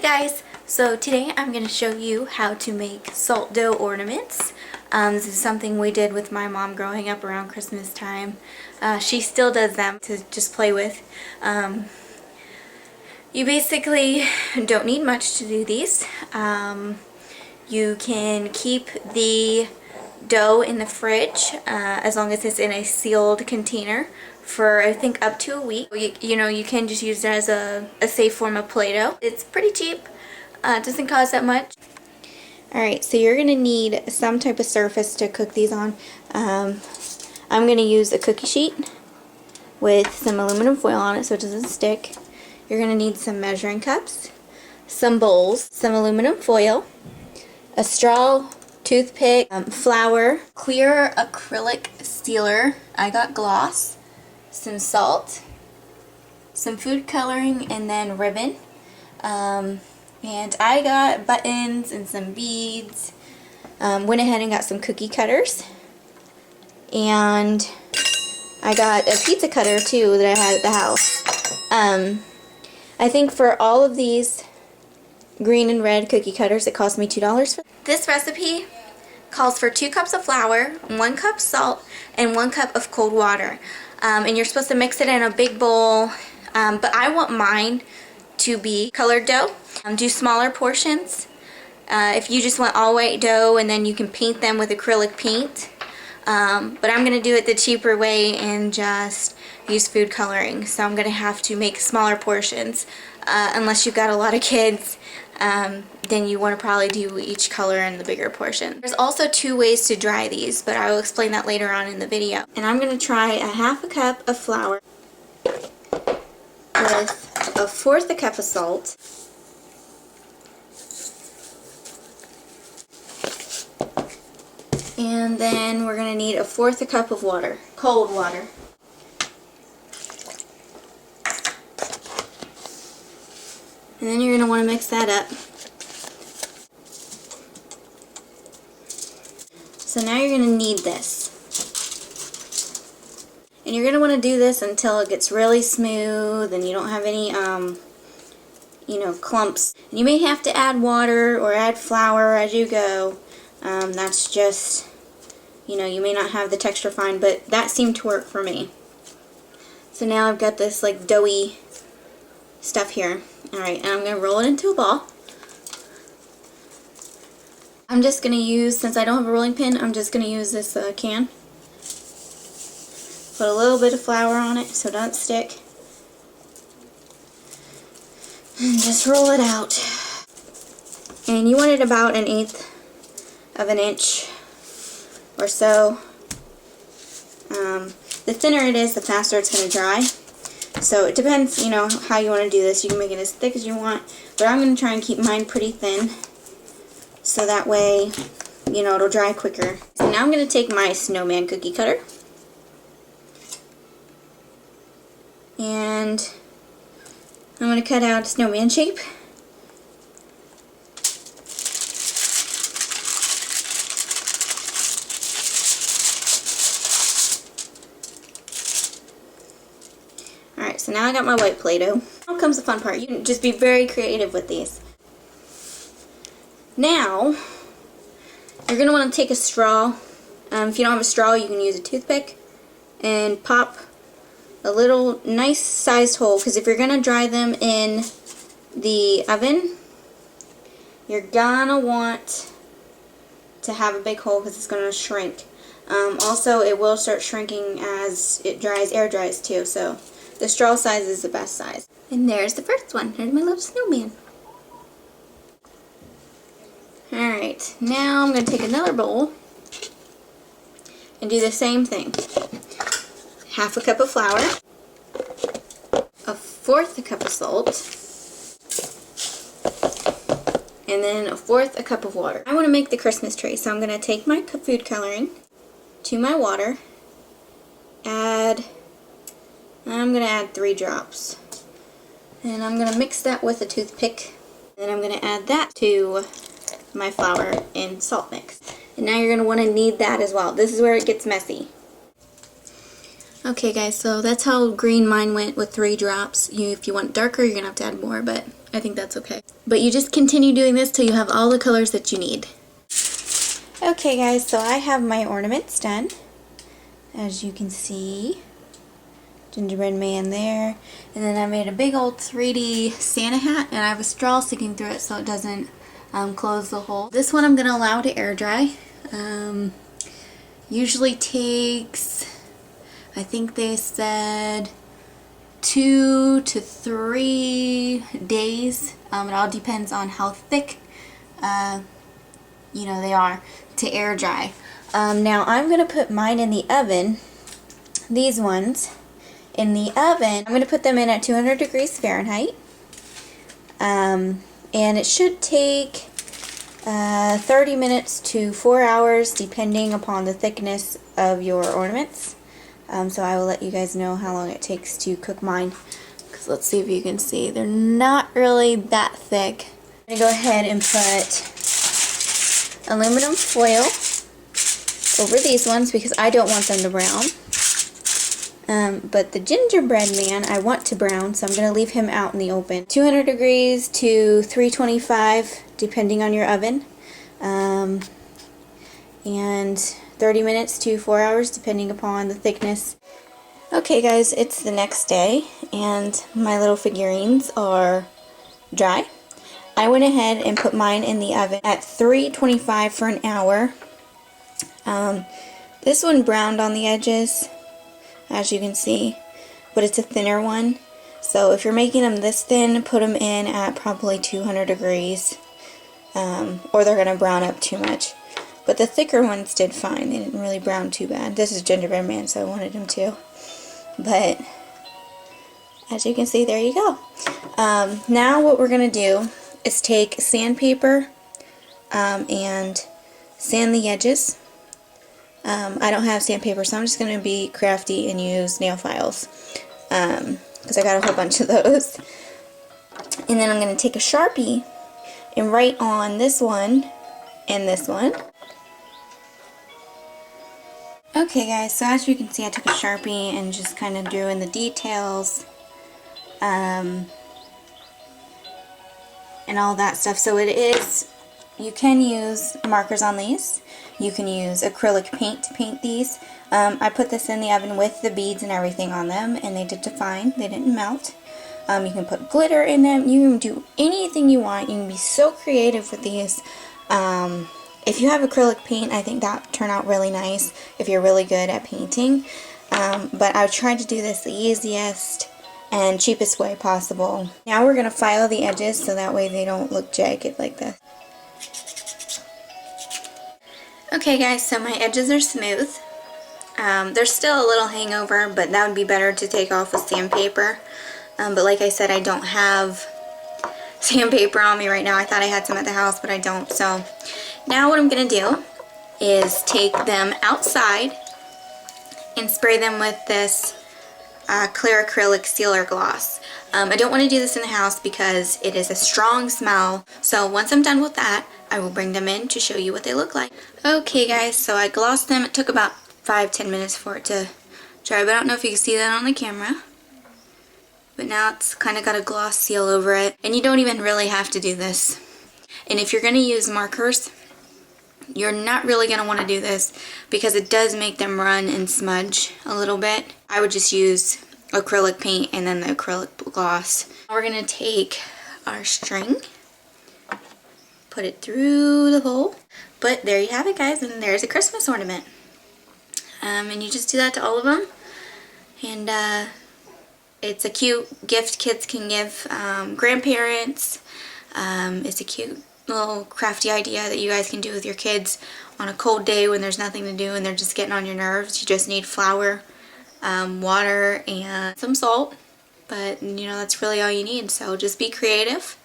Guys, so today I'm going to show you how to make salt dough ornaments. This is something we did with my mom growing up around Christmas time. She still does them to just play with. You basically don't need much to do these. You can keep the dough in the fridge as long as it's in a sealed container for I think up to a week. You can just use it as a safe form of Play-Doh. It's pretty cheap. It doesn't cost that much. Alright, so you're going to need some type of surface to cook these on. I'm going to use a cookie sheet with some aluminum foil on it so it doesn't stick. You're going to need some measuring cups, some bowls, some aluminum foil, a straw, toothpick, flour, clear acrylic sealer, I got gloss, some salt, some food coloring, and then ribbon. And I got buttons and some beads. Went ahead and got some cookie cutters. And I got a pizza cutter too that I had at the house. I think for all of these green and red cookie cutters it cost me $2. This recipe calls for 2 cups of flour, 1 cup salt, and 1 cup of cold water. And you're supposed to mix it in a big bowl, but I want mine to be colored dough. Do smaller portions. If you just want all white dough, and then you can paint them with acrylic paint. But I'm going to do it the cheaper way and just use food coloring. So I'm going to have to make smaller portions. Unless you've got a lot of kids, then you want to probably do each color in the bigger portion. There's also 2 ways to dry these, but I will explain that later on in the video. And I'm going to try a 1/2 cup of flour with 1/4 cup of salt, and then we're going to need 1/4 cup of water, cold water. And then you're going to want to mix that up. So now you're going to knead this. And you're going to want to do this until it gets really smooth and you don't have any, clumps. And you may have to add water or add flour as you go. That's just, you may not have the texture fine, but that seemed to work for me. So now I've got this like doughy stuff here. Alright, and I'm going to roll it into a ball. I'm just going to use, since I don't have a rolling pin, I'm just going to use this can. Put a little bit of flour on it so it doesn't stick. And just roll it out. And you want it about 1/8 of an inch or so. The thinner it is, the faster it's going to dry. So it depends, how you want to do this. You can make it as thick as you want, but I'm going to try and keep mine pretty thin so that way, it'll dry quicker. So now I'm going to take my snowman cookie cutter and I'm going to cut out a snowman shape. Alright, so now I got my white Play-Doh. Now comes the fun part. You can just be very creative with these. Now, you're going to want to take a straw. If you don't have a straw, you can use a toothpick and pop a little nice sized hole, because if you're going to dry them in the oven, you're going to want to have a big hole because it's going to shrink. Also, it will start shrinking as it dries, air dries too, so the straw size is the best size. And there's the first one. There's my little snowman. Alright, now I'm going to take another bowl and do the same thing. 1/2 cup of flour, 1/4 cup of salt, and then 1/4 cup of water. I want to make the Christmas tree, so I'm going to take my food coloring to my water, I'm going to add 3 drops. And I'm going to mix that with a toothpick. Then I'm going to add that to my flour and salt mix. And now you're going to want to knead that as well. This is where it gets messy. Okay guys, so that's how green mine went with 3 drops. If you want darker, you're going to have to add more, but I think that's okay. But you just continue doing this till you have all the colors that you need. Okay guys, so I have my ornaments done. As you can see, gingerbread man there. And then I made a big old 3D Santa hat, and I have a straw sticking through it so it doesn't close the hole. This one I'm going to allow to air dry. Usually takes, I think they said 2 to 3 days. It all depends on how thick they are to air dry. Now I'm going to put mine in the oven, these ones, in the oven. I'm going to put them in at 200 degrees Fahrenheit. And it should take 30 minutes to 4 hours depending upon the thickness of your ornaments. So I will let you guys know how long it takes to cook mine. Because let's see if you can see. They're not really that thick. I'm going to go ahead and put aluminum foil over these ones because I don't want them to brown. But the gingerbread man I want to brown, so I'm going to leave him out in the open. 200 degrees to 325 depending on your oven. And 30 minutes to 4 hours depending upon the thickness. Okay guys, it's the next day and my little figurines are dry. I went ahead and put mine in the oven at 325 for an hour. This one browned on the edges, as you can see, but it's a thinner one. So if you're making them this thin, put them in at probably 200 degrees, or they're going to brown up too much. But the thicker ones did fine. They didn't really brown too bad. This is gingerbread man, so I wanted him to. But as you can see, there you go. Now what we're going to do is take sandpaper and sand the edges. I don't have sandpaper, so I'm just going to be crafty and use nail files because I got a whole bunch of those. And then I'm going to take a Sharpie and write on this one and this one. Okay guys, so as you can see, I took a Sharpie and just kind of drew in the details and all that stuff. So it is, you can use markers on these. You can use acrylic paint to paint these. I put this in the oven with the beads and everything on them, and they did fine. They didn't melt. You can put glitter in them. You can do anything you want. You can be so creative with these. If you have acrylic paint, I think that would turn out really nice if you're really good at painting. But I tried to do this the easiest and cheapest way possible. Now we're going to file the edges so that way they don't look jagged like this. Okay guys, so my edges are smooth. There's still a little hangover, but that would be better to take off with sandpaper. But like I said, I don't have sandpaper on me right now. I thought I had some at the house, but I don't. So now what I'm going to do is take them outside and spray them with this clear acrylic sealer gloss. I don't want to do this in the house because it is a strong smell. So once I'm done with that, I will bring them in to show you what they look like. Okay guys, so I glossed them. It took about 5-10 minutes for it to dry, but I don't know if you can see that on the camera. But now it's kind of got a gloss seal over it. And you don't even really have to do this. And if you're going to use markers, you're not really going to want to do this because it does make them run and smudge a little bit. I would just use acrylic paint and then the acrylic gloss. We're going to take our string, put it through the hole. But there you have it guys, and there's a Christmas ornament. And you just do that to all of them. And it's a cute gift kids can give grandparents. It's a cute little crafty idea that you guys can do with your kids on a cold day when there's nothing to do and they're just getting on your nerves. You just need flour, water, and some salt. But you know, that's really all you need, so just be creative.